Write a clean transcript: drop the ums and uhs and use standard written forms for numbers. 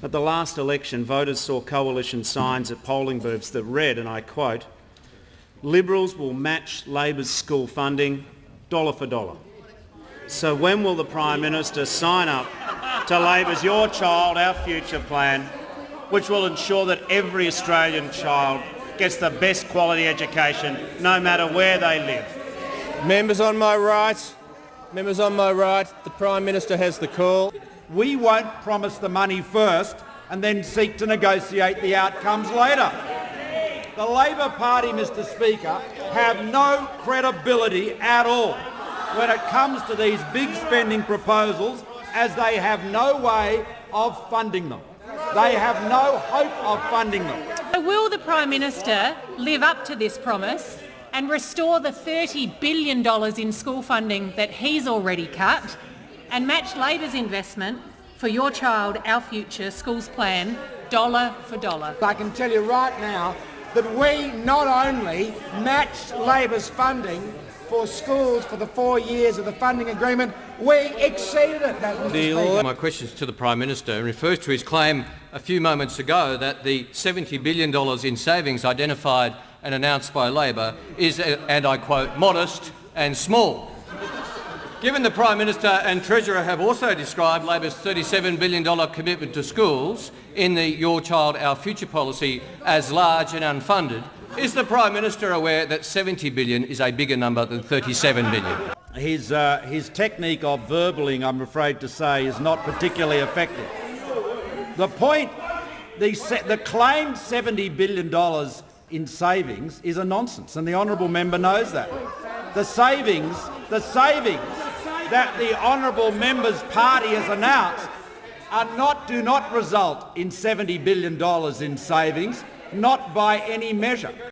At the last election, voters saw coalition signs at polling booths that read, and I quote, "Liberals will match Labor's school funding dollar for dollar." So when will the Prime Minister sign up to Labor's Your Child, Our Future plan, which will ensure that every Australian child gets the best quality education, no matter where they live? Members on my right, the Prime Minister has the call. We won't promise the money first and then seek to negotiate the outcomes later. The Labor Party, Mr Speaker, have no credibility at all when it comes to these big spending proposals, as they have no way of funding them. They have no hope of funding them. Will the Prime Minister live up to this promise and restore the $30 billion in school funding that he's already cut and match Labor's investment for Your Child, Our Future schools plan dollar for dollar? I can tell you right now that we not only matched Labor's funding for schools for the 4 years of the funding agreement, we exceeded it, Mr. Speaker. My question to the Prime Minister refers to his claim a few moments ago that the $70 billion in savings identified and announced by Labor is, and I quote, modest and small. Given the Prime Minister and Treasurer have also described Labor's $37 billion commitment to schools in the Your Child, Our Future policy as large and unfunded, is the Prime Minister aware that $70 billion is a bigger number than $37 billion? His technique of verballing, I'm afraid to say, is not particularly effective. The claimed $70 billion in savings is a nonsense, and the honourable member knows that. The savings that the honourable member's party has announced do not result in $70 billion in savings, not by any measure.